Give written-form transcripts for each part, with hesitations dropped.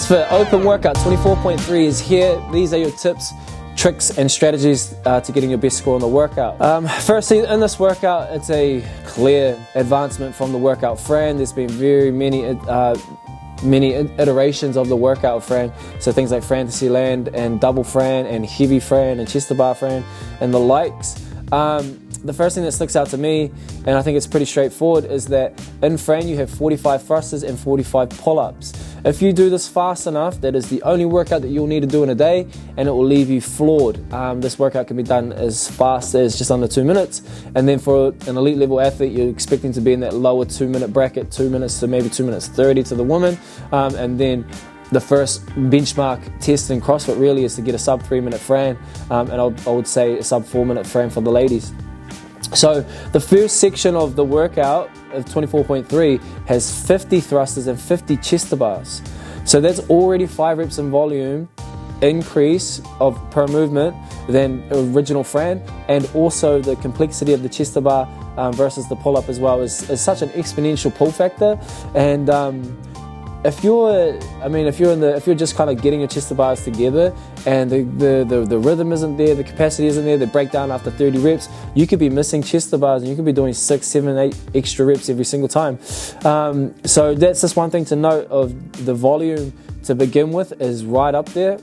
CrossFit Open Workout 24.3 is here. These are your tips, tricks and strategies to getting your best score on the workout. Firstly, in this workout, it's a clear advancement from the workout Fran. There's been many iterations of the workout Fran, so things like Fantasyland and double Fran and heavy Fran and chest to bar Fran and the likes. The first thing that sticks out to me, and I think it's pretty straightforward, is that in Fran you have 45 thrusters and 45 pull-ups. If you do this fast enough, that is the only workout that you'll need to do in a day, and it will leave you floored. This workout can be done as fast as just under 2 minutes, and then for an elite level athlete, you're expecting to be in that lower 2 minute bracket, 2 minutes to maybe 2 minutes 30 to the woman, and then the first benchmark test in CrossFit really is to get a sub 3 minute Fran, and I would say a sub 4 minute Fran for the ladies. So the first section of the workout of 24.3 has 50 thrusters and 50 chest to bars. So that's already 5 reps in volume increase per movement than original Fran, and also the complexity of the chest to bar versus the pull-up as well is such an exponential pull factor. And if you're just kind of getting your chest to bars together and the rhythm isn't there, the capacity isn't there, the breakdown after 30 reps, you could be missing chest to bars and you could be doing 6, 7, 8 extra reps every single time. So that's just one thing to note of the volume to begin with is right up there,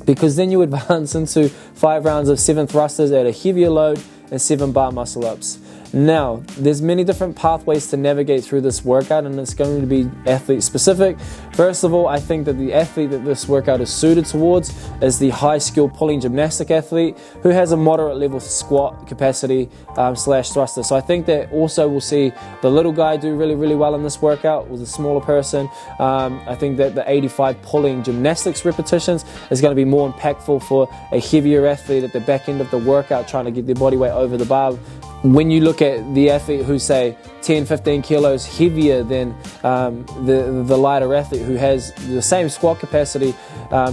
because then you advance into 5 rounds of 7 thrusters at a heavier load and 7 bar muscle ups. Now, there's many different pathways to navigate through this workout, and it's going to be athlete specific. First of all, I think that the athlete that this workout is suited towards is the high skill pulling gymnastic athlete who has a moderate level squat capacity slash thruster. So I think that also we'll see the little guy do really, really well in this workout with a smaller person. I think that the 85 pulling gymnastics repetitions is going to be more impactful for a heavier athlete at the back end of the workout trying to get their body weight over the bar. When you look at the athlete who's, say, 10, 15 kilos heavier than the lighter athlete who has the same squat capacity,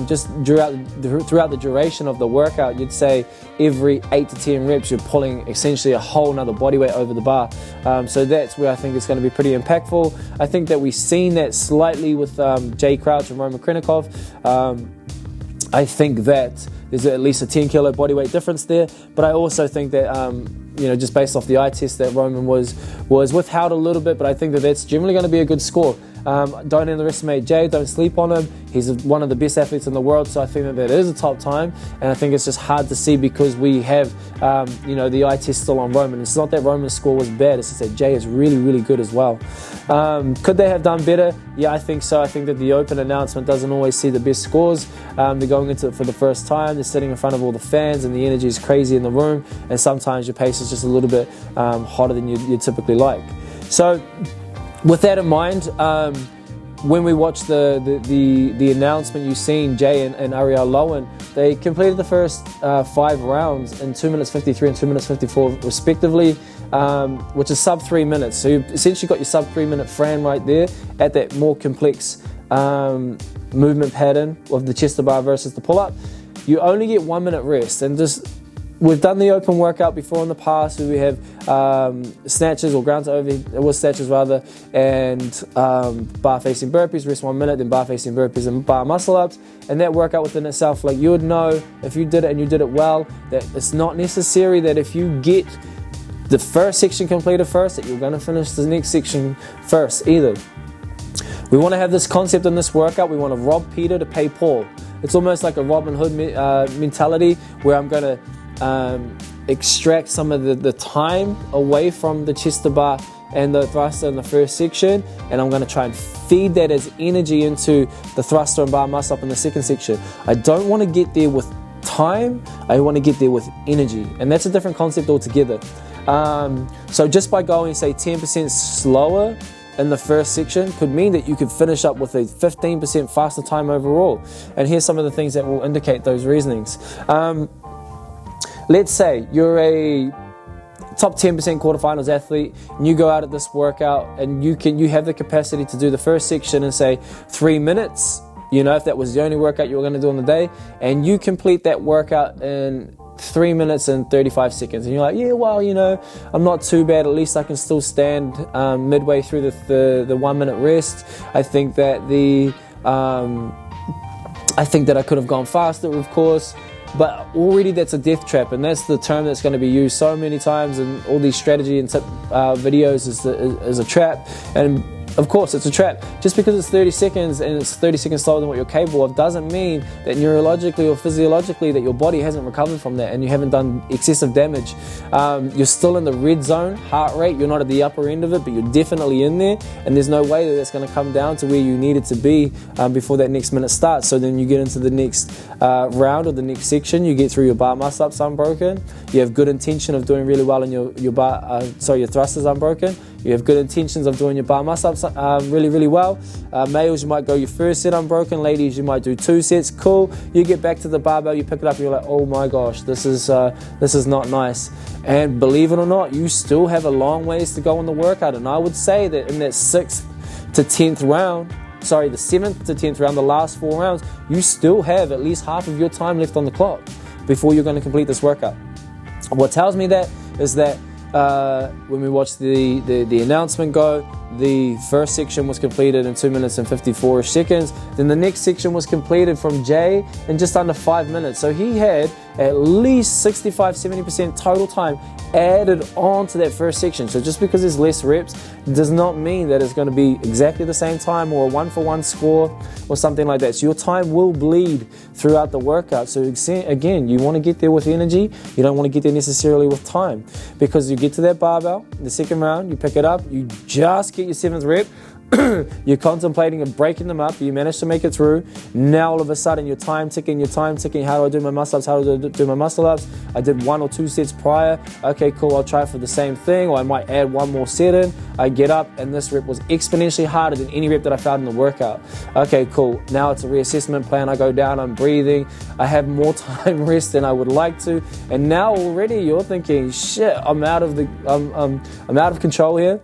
just throughout the duration of the workout, you'd say every 8 to 10 reps, you're pulling essentially a whole nother body weight over the bar. So that's where I think it's going to be pretty impactful. I think that we've seen that slightly with Jay Crouch and Roman Krinikov. I think that there's at least a 10 kilo body weight difference there, but I also think that just based off the eye test that Roman was withheld a little bit, but I think that that's generally going to be a good score. Don't underestimate Jay, don't sleep on him. He's one of the best athletes in the world, so I think that is a top time, and I think it's just hard to see because we have the eye test still on Roman. It's not that Roman's score was bad, it's just that Jay is really, really good as well. Could they have done better? Yeah, I think so. I think that the Open announcement doesn't always see the best scores. They're going into it for the first time, they're sitting in front of all the fans, and the energy is crazy in the room, and sometimes your pace is just a little bit hotter than you typically like. So with that in mind, when we watched the announcement, you've seen Jay and Ariel Lowen, they completed the first 5 rounds in 2 minutes 53 and 2 minutes 54 respectively, which is sub 3 minutes. So you essentially got your sub 3 minute Fran right there at that more complex movement pattern of the chest to bar versus the pull-up. You only get 1 minute rest, and we've done the open workout before in the past where we have snatches or ground to over snatches rather, and bar facing burpees, rest 1 minute, then bar facing burpees and bar muscle ups. And that workout within itself, like you would know if you did it and you did it well, that it's not necessary that if you get the first section completed first that you're going to finish the next section first either. We want to have this concept in this workout. We want to rob Peter to pay Paul. It's almost like a Robin Hood mentality where I'm going to extract some of the time away from the chest to bar and the thruster in the first section, and I'm going to try and feed that as energy into the thruster and bar muscle up in the second section. I don't want to get there with time, I want to get there with energy, and that's a different concept altogether. So just by going, say, 10% slower in the first section could mean that you could finish up with a 15% faster time overall. And here's some of the things that will indicate those reasonings. Let's say you're a top 10% quarterfinals athlete and you go out at this workout and you have the capacity to do the first section in, say, 3 minutes, if that was the only workout you were going to do on the day, and you complete that workout in 3 minutes and 35 seconds, and you're like, yeah, well, I'm not too bad, at least I can still stand midway through the 1 minute rest. I think that I think that I could have gone faster, of course, but already that's a death trap, and that's the term that's going to be used so many times in all these strategy and tip videos is a trap. And of course it's a trap. Just because it's 30 seconds and it's 30 seconds slower than what you're capable of doesn't mean that neurologically or physiologically that your body hasn't recovered from that and you haven't done excessive damage. You're still in the red zone heart rate. You're not at the upper end of it, but you're definitely in there, and there's no way that that's going to come down to where you need it to be before that next minute starts. So then you get into the next round or the next section, you get through your bar muscle-ups unbroken, you have good intention of doing really well in your thrusters unbroken, you have good intentions of doing your bar muscle-ups really, really well. Males, you might go your first set unbroken. Ladies, you might do 2 sets. Cool. You get back to the barbell, you pick it up, and you're like, oh my gosh, this is not nice. And believe it or not, you still have a long ways to go in the workout. And I would say that in that 6th to 10th round, sorry, the 7th to 10th round, the last 4 rounds, you still have at least half of your time left on the clock before you're going to complete this workout. What tells me that is that when we watched the announcement go, the first section was completed in 2 minutes and 54 seconds. Then the next section was completed from Jay in just under 5 minutes. So he had at least 65-70% total time added on to that first section. So just because there's less reps does not mean that it's going to be exactly the same time or a 1-for-1 score or something like that. So your time will bleed throughout the workout. So again, you want to get there with energy. You don't want to get there necessarily with time, because you get to that barbell, the second round, you pick it up, you just get your 7th rep, you're contemplating of breaking them up, you manage to make it through. Now all of a sudden your time ticking, how do I do my muscle ups, how do I do my muscle ups? I did 1 or 2 sets prior, okay cool, I'll try for the same thing, or I might add 1 more set in. I get up and this rep was exponentially harder than any rep that I found in the workout. Okay cool, now it's a reassessment plan, I go down, I'm breathing, I have more time rest than I would like to, and now already you're thinking, shit, I'm out of control here.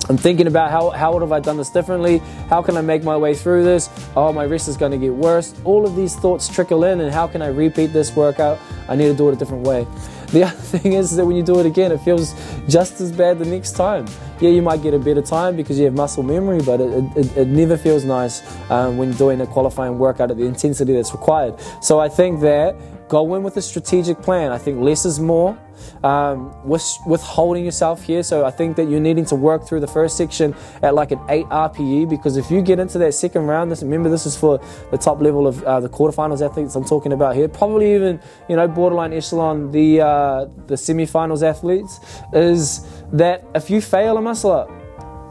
I'm thinking about how would have I done this differently? How can I make my way through this? Oh, my wrist is going to get worse. All of these thoughts trickle in, and how can I repeat this workout? I need to do it a different way. The other thing is that when you do it again, it feels just as bad the next time. Yeah, you might get a better time because you have muscle memory, but it never feels nice when doing a qualifying workout at the intensity that's required. So I think that go in with a strategic plan. I think less is more. Withholding yourself here, so I think that you're needing to work through the first section at like an 8 RPE, because if you get into that second round, remember this is for the top level of the quarterfinals athletes I'm talking about here, probably even borderline echelon the semi-finals athletes, is that if you fail a muscle up,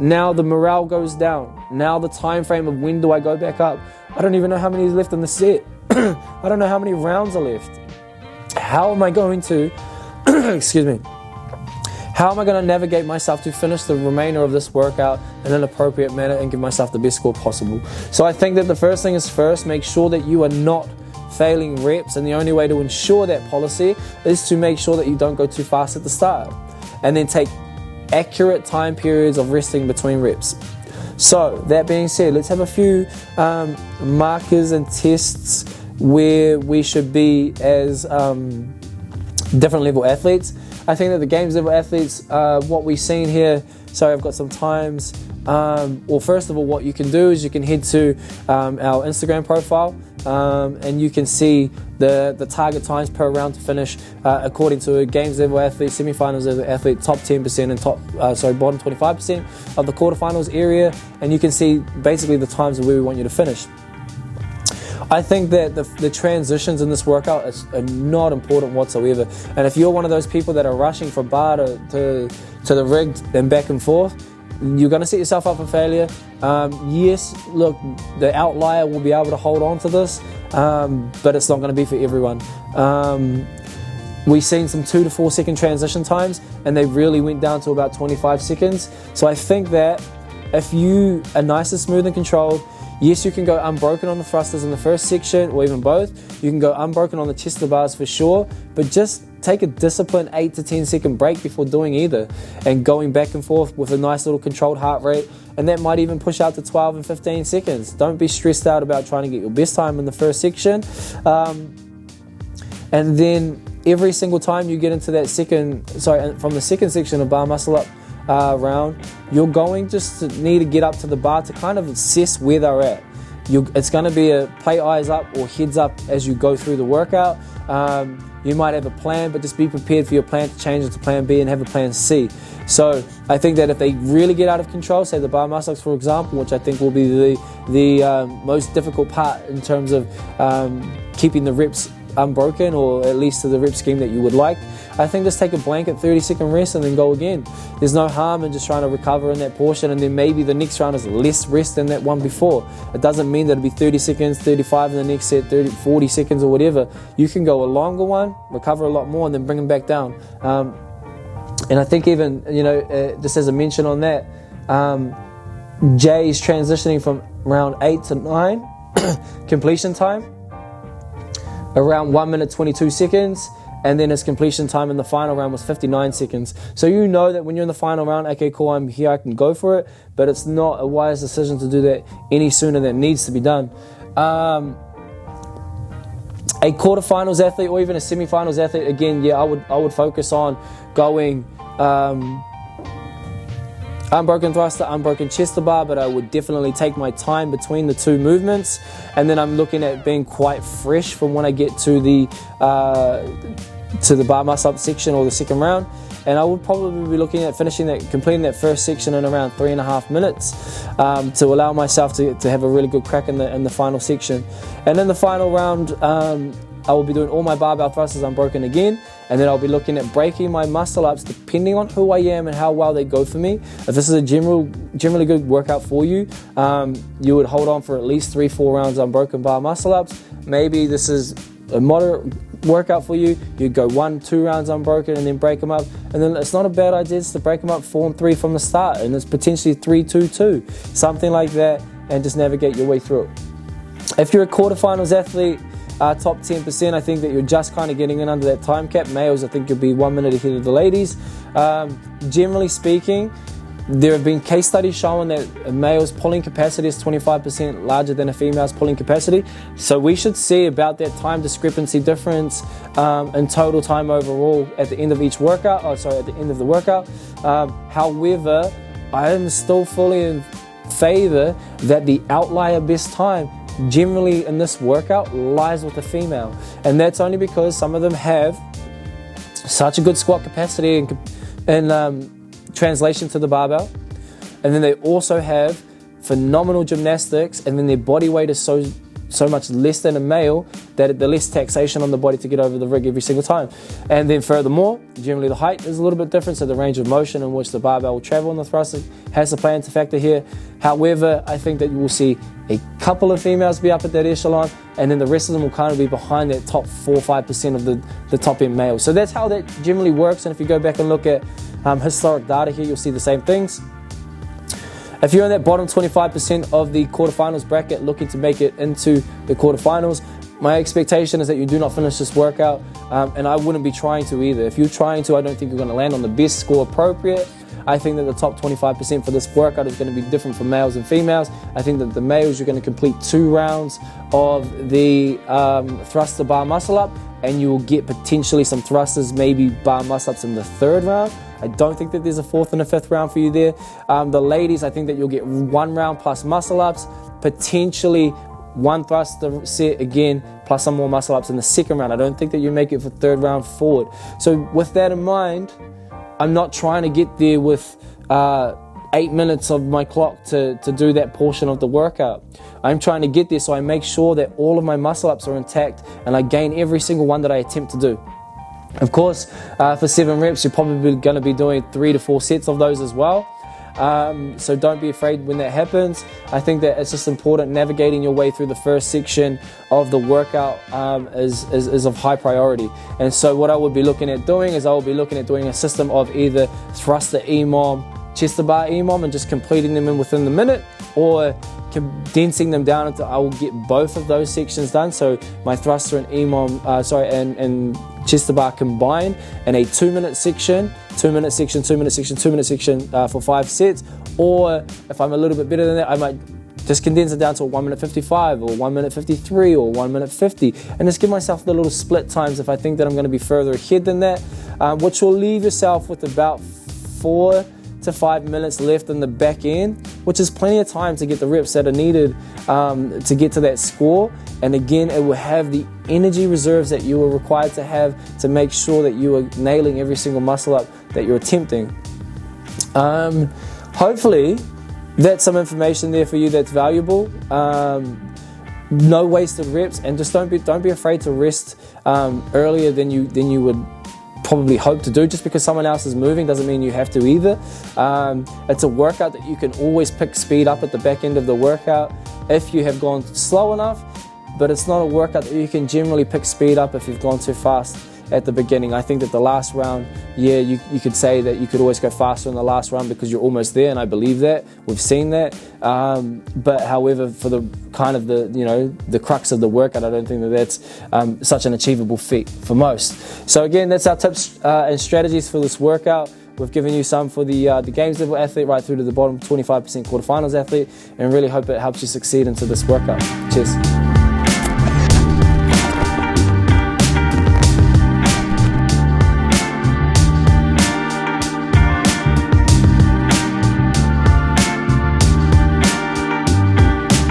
now the morale goes down. Now the time frame of when do I go back up? I don't even know how many is left in the set. I don't know how many rounds are left. How am I going to excuse me, how am I going to navigate myself to finish the remainder of this workout in an appropriate manner and give myself the best score possible? So I think that the first thing is first, make sure that you are not failing reps, and the only way to ensure that policy is to make sure that you don't go too fast at the start, and then take accurate time periods of resting between reps. So that being said, let's have a few markers and tests where we should be as different level athletes. I think that the games level athletes, what we've seen here, so I've got some times. Well, first of all, what you can do is you can head to our Instagram profile, and you can see the target times per round to finish according to a games level athlete, semi-finals level athlete, top 10% and bottom 25% of the quarterfinals area, and you can see basically the times of where we want you to finish. I think that the transitions in this workout are not important whatsoever. And if you're one of those people that are rushing from bar to the rig and back and forth, you're going to set yourself up for failure. Yes, look, the outlier will be able to hold on to this, but it's not going to be for everyone. We've seen some 2 to 4 second transition times, and they really went down to about 25 seconds. So I think that if you are nice and smooth and controlled, yes, you can go unbroken on the thrusters in the first section, or even both. You can go unbroken on the chest to bars for sure, but just take a disciplined 8 to 10 second break before doing either, and going back and forth with a nice little controlled heart rate, and that might even push out to 12 and 15 seconds. Don't be stressed out about trying to get your best time in the first section. And then every single time you get into that from the second section of bar muscle up round, you're going just to need to get up to the bar to kind of assess where they're at. it's going to be a play eyes up or heads up as you go through the workout. You might have a plan, but just be prepared for your plan to change into plan B and have a plan C. So I think that if they really get out of control, say the bar muscle ups, for example, which I think will be the most difficult part in terms of keeping the reps unbroken, or at least to the rep scheme that you would like, I think just take a blanket 30-second rest and then go again. There's no harm in just trying to recover in that portion, and then maybe the next round is less rest than that one before. It doesn't mean that it'll be 30 seconds, 35 in the next set, 30, 40 seconds or whatever. You can go a longer one, recover a lot more, and then bring them back down. And I think even, just as a mention on that, Jay's transitioning from round 8 to 9 completion time, around 1 minute 22 seconds, and then his completion time in the final round was 59 seconds. So you know that when you're in the final round, okay, cool, I'm here, I can go for it, but it's not a wise decision to do that any sooner than it needs to be done. A quarterfinals athlete or even a semifinals athlete, again, yeah, I would focus on going unbroken thruster, unbroken chest to bar, but I would definitely take my time between the two movements, and then I'm looking at being quite fresh from when I get to the bar muscle up section or the second round, and I would probably be looking at completing that first section in around 3.5 minutes to allow myself to have a really good crack in the final section. And in the final round, I will be doing all my barbell thrusters unbroken again, and then I'll be looking at breaking my muscle ups depending on who I am and how well they go for me. If this is a generally good workout for you, you would hold on for at least 3-4 rounds unbroken bar muscle ups. Maybe this is a moderate workout for you, you'd go 1-2 rounds unbroken and then break them up, and then it's not a bad idea just to break them up 4 and 3 from the start, and it's potentially 3-2-2, something like that, and just navigate your way through it. If you're a quarterfinals athlete, top 10%, I think that you're just kind of getting in under that time cap. Males, I think you'll be 1 minute ahead of the ladies. Generally speaking, there have been case studies showing that a male's pulling capacity is 25% larger than a female's pulling capacity. So we should see about that time discrepancy difference in total time overall at the end of each workout. At the end of the workout. However, I am still fully in favor that the outlier best time generally in this workout lies with the female, and that's only because some of them have such a good squat capacity and translation to the barbell, and then they also have phenomenal gymnastics, and then their body weight is so much less than a male that the less taxation on the body to get over the rig every single time. And then furthermore, generally the height is a little bit different, so the range of motion in which the barbell will travel in the thruster has a plan to factor here. However, I think that you will see a couple of females be up at that echelon, and then the rest of them will kind of be behind that top 4-5% of the top end males. So that's how that generally works, and if you go back and look at historic data here, you'll see the same things. If you're in that bottom 25% of the quarterfinals bracket looking to make it into the quarterfinals, my expectation is that you do not finish this workout, and I wouldn't be trying to either. If you're trying to, I don't think you're going to land on the best score appropriate. I think that the top 25% for this workout is going to be different for males and females. I think that the males, you're going to complete 2 rounds of the thruster bar muscle up, and you will get potentially some thrusters, maybe bar muscle ups in the 3rd round. I don't think that there's a 4th and a 5th round for you there. The ladies, I think that you'll get 1 round plus muscle ups, potentially 1 thruster set again, plus some more muscle ups in the 2nd round. I don't think that you make it for 3rd round forward. So with that in mind, I'm not trying to get there with 8 minutes of my clock to do that portion of the workout. I'm trying to get there so I make sure that all of my muscle ups are intact and I gain every single one that I attempt to do. Of course, for 7 reps, you're probably going to be doing 3 to 4 sets of those as well. So don't be afraid when that happens. I think that it's just important navigating your way through the first section of the workout is of high priority. And so what I would be looking at doing is I will be looking at doing a system of either thruster EMOM, chest to bar EMOM, and just completing them in within the minute, or condensing them down into I will get both of those sections done. So my thruster and EMOM, and chest to bar combined in a 2-minute section, 2-minute section, 2-minute section, 2-minute section for 5 sets. Or if I'm a little bit better than that, I might just condense it down to a 1 minute 55 or 1 minute 53 or 1 minute 50, and just give myself the little split times if I think that I'm going to be further ahead than that, which will leave yourself with about 4 to 5 minutes left in the back end, which is plenty of time to get the reps that are needed to get to that score. And again, it will have the energy reserves that you are required to have to make sure that you are nailing every single muscle up that you're attempting. Hopefully that's some information there for you that's valuable. No wasted reps, and just don't be afraid to rest earlier than you would probably hope to do. Just because someone else is moving doesn't mean you have to either. It's a workout that you can always pick speed up at the back end of the workout if you have gone slow enough, but it's not a workout that you can generally pick speed up if you've gone too fast at the beginning. I think that the last round, yeah, you could say that you could always go faster in the last round because you're almost there, and I believe that. We've seen that. But however, for the kind of the crux of the workout, I don't think that that's such an achievable feat for most. So again, that's our tips and strategies for this workout. We've given you some for the games level athlete right through to the bottom 25% quarterfinals athlete, and really hope it helps you succeed into this workout. Cheers.